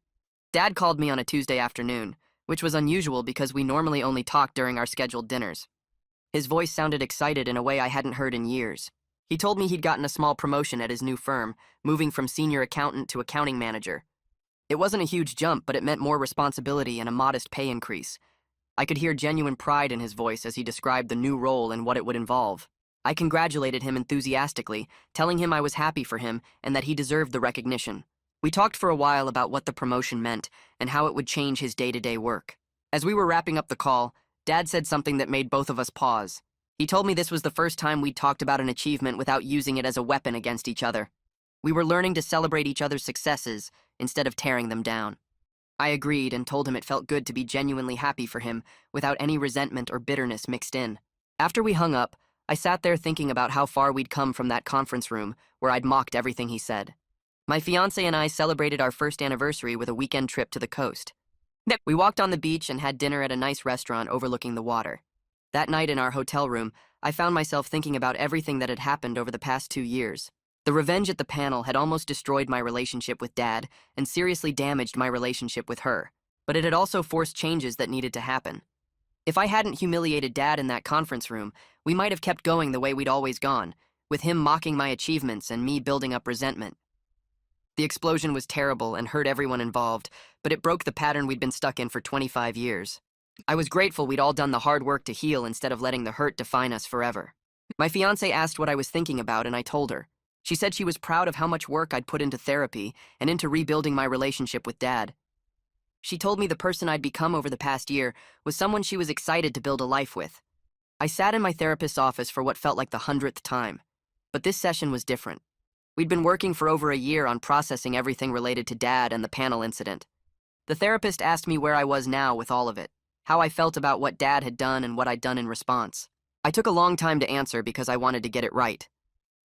Dad called me on a Tuesday afternoon, which was unusual because we normally only talk during our scheduled dinners. His voice sounded excited in a way I hadn't heard in years. He told me he'd gotten a small promotion at his new firm, moving from senior accountant to accounting manager. It wasn't a huge jump, but it meant more responsibility and a modest pay increase. I could hear genuine pride in his voice as he described the new role and what it would involve. I congratulated him enthusiastically, telling him I was happy for him and that he deserved the recognition. We talked for a while about what the promotion meant and how it would change his day-to-day work. As we were wrapping up the call, Dad said something that made both of us pause. He told me this was the first time we'd talked about an achievement without using it as a weapon against each other. We were learning to celebrate each other's successes instead of tearing them down. I agreed and told him it felt good to be genuinely happy for him without any resentment or bitterness mixed in. After we hung up, I sat there thinking about how far we'd come from that conference room where I'd mocked everything he said. My fiancé and I celebrated our first anniversary with a weekend trip to the coast. We walked on the beach and had dinner at a nice restaurant overlooking the water. That night in our hotel room, I found myself thinking about everything that had happened over the past 2 years. The revenge at the panel had almost destroyed my relationship with Dad and seriously damaged my relationship with her, but it had also forced changes that needed to happen. If I hadn't humiliated Dad in that conference room, we might have kept going the way we'd always gone, with him mocking my achievements and me building up resentment. The explosion was terrible and hurt everyone involved, but it broke the pattern we'd been stuck in for 25 years. I was grateful we'd all done the hard work to heal instead of letting the hurt define us forever. My fiancé asked what I was thinking about, and I told her. She said she was proud of how much work I'd put into therapy and into rebuilding my relationship with Dad. She told me the person I'd become over the past year was someone she was excited to build a life with. I sat in my therapist's office for what felt like the 100th time, but this session was different. We'd been working for over a year on processing everything related to Dad and the panel incident. The therapist asked me where I was now with all of it, how I felt about what Dad had done and what I'd done in response. I took a long time to answer because I wanted to get it right.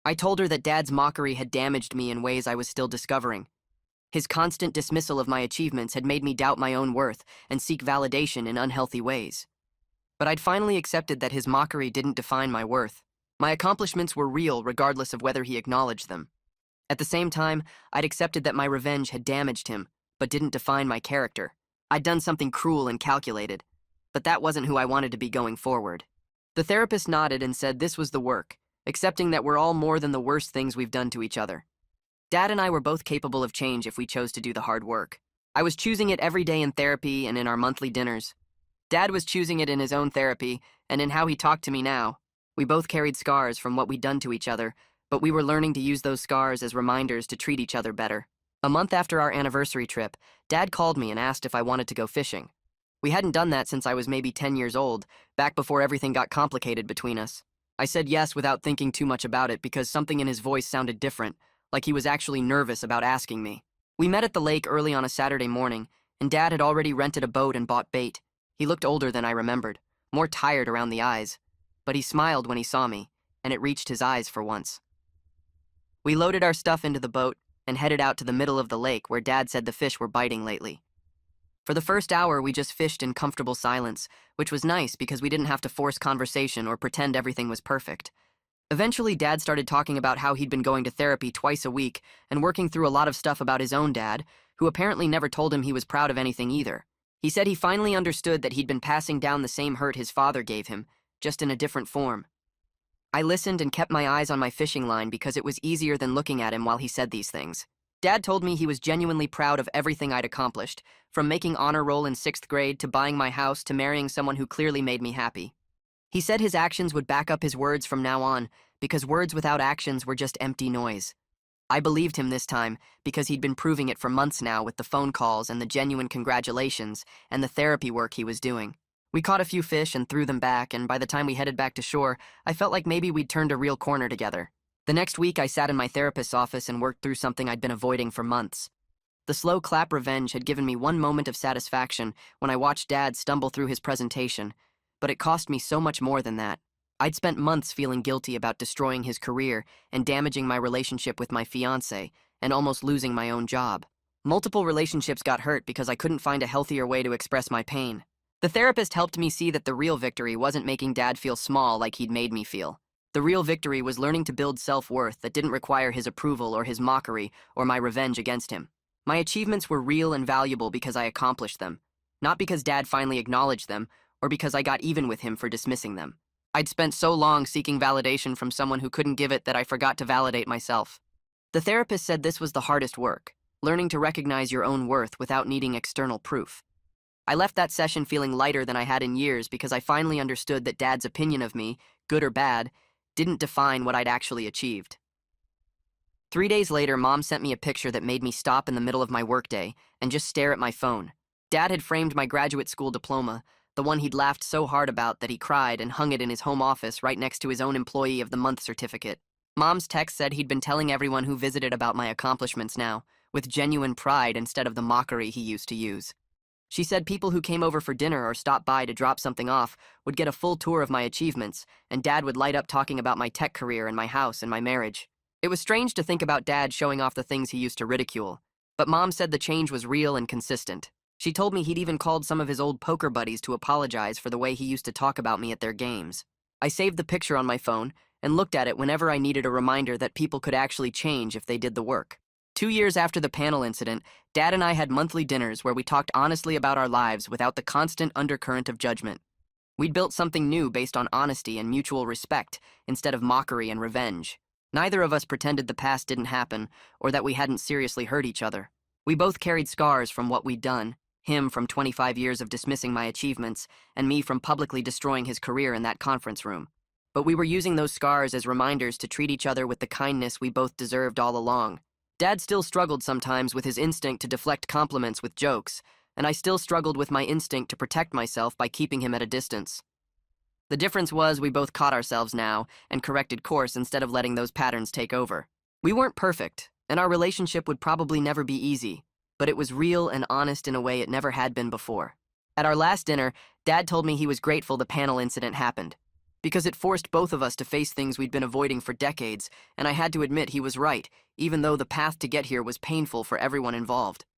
I told her that Dad's mockery had damaged me in ways I was still discovering. His constant dismissal of my achievements had made me doubt my own worth and seek validation in unhealthy ways. But I'd finally accepted that his mockery didn't define my worth. My accomplishments were real regardless of whether he acknowledged them. At the same time, I'd accepted that my revenge had damaged him, but didn't define my character. I'd done something cruel and calculated, but that wasn't who I wanted to be going forward. The therapist nodded and said this was the work, accepting that we're all more than the worst things we've done to each other. Dad and I were both capable of change if we chose to do the hard work. I was choosing it every day in therapy and in our monthly dinners. Dad was choosing it in his own therapy and in how he talked to me now. We both carried scars from what we'd done to each other, but we were learning to use those scars as reminders to treat each other better. A month after our anniversary trip, Dad called me and asked if I wanted to go fishing. We hadn't done that since I was maybe 10 years old, back before everything got complicated between us. I said yes without thinking too much about it because something in his voice sounded different, like he was actually nervous about asking me. We met at the lake early on a Saturday morning, and Dad had already rented a boat and bought bait. He looked older than I remembered, more tired around the eyes, but he smiled when he saw me, and it reached his eyes for once. We loaded our stuff into the boat and headed out to the middle of the lake where Dad said the fish were biting lately. For the first hour, we just fished in comfortable silence, which was nice because we didn't have to force conversation or pretend everything was perfect. Eventually, Dad started talking about how he'd been going to therapy twice a week and working through a lot of stuff about his own dad, who apparently never told him he was proud of anything either. He said he finally understood that he'd been passing down the same hurt his father gave him, just in a different form. I listened and kept my eyes on my fishing line because it was easier than looking at him while he said these things. Dad told me he was genuinely proud of everything I'd accomplished, from making honor roll in 6th grade to buying my house to marrying someone who clearly made me happy. He said his actions would back up his words from now on, because words without actions were just empty noise. I believed him this time because he'd been proving it for months now with the phone calls and the genuine congratulations and the therapy work he was doing. We caught a few fish and threw them back, and by the time we headed back to shore, I felt like maybe we'd turned a real corner together. The next week, I sat in my therapist's office and worked through something I'd been avoiding for months. The slow clap revenge had given me one moment of satisfaction when I watched Dad stumble through his presentation, but it cost me so much more than that. I'd spent months feeling guilty about destroying his career and damaging my relationship with my fiancé and almost losing my own job. Multiple relationships got hurt because I couldn't find a healthier way to express my pain. The therapist helped me see that the real victory wasn't making Dad feel small like he'd made me feel. The real victory was learning to build self-worth that didn't require his approval or his mockery or my revenge against him. My achievements were real and valuable because I accomplished them, not because Dad finally acknowledged them or because I got even with him for dismissing them. I'd spent so long seeking validation from someone who couldn't give it that I forgot to validate myself. The therapist said this was the hardest work, learning to recognize your own worth without needing external proof. I left that session feeling lighter than I had in years because I finally understood that Dad's opinion of me, good or bad, didn't define what I'd actually achieved. 3 days later, Mom sent me a picture that made me stop in the middle of my workday and just stare at my phone. Dad had framed my graduate school diploma, the one he'd laughed so hard about that he cried, and hung it in his home office right next to his own Employee of the Month certificate. Mom's text said he'd been telling everyone who visited about my accomplishments now, with genuine pride instead of the mockery he used to use. She said people who came over for dinner or stopped by to drop something off would get a full tour of my achievements, and Dad would light up talking about my tech career and my house and my marriage. It was strange to think about Dad showing off the things he used to ridicule, but Mom said the change was real and consistent. She told me he'd even called some of his old poker buddies to apologize for the way he used to talk about me at their games. I saved the picture on my phone and looked at it whenever I needed a reminder that people could actually change if they did the work. 2 years after the panel incident, Dad and I had monthly dinners where we talked honestly about our lives without the constant undercurrent of judgment. We'd built something new based on honesty and mutual respect instead of mockery and revenge. Neither of us pretended the past didn't happen or that we hadn't seriously hurt each other. We both carried scars from what we'd done, him from 25 years of dismissing my achievements, and me from publicly destroying his career in that conference room. But we were using those scars as reminders to treat each other with the kindness we both deserved all along. Dad still struggled sometimes with his instinct to deflect compliments with jokes, and I still struggled with my instinct to protect myself by keeping him at a distance. The difference was we both caught ourselves now and corrected course instead of letting those patterns take over. We weren't perfect, and our relationship would probably never be easy, but it was real and honest in a way it never had been before. At our last dinner, Dad told me he was grateful the panel incident happened, because it forced both of us to face things we'd been avoiding for decades, and I had to admit he was right, even though the path to get here was painful for everyone involved.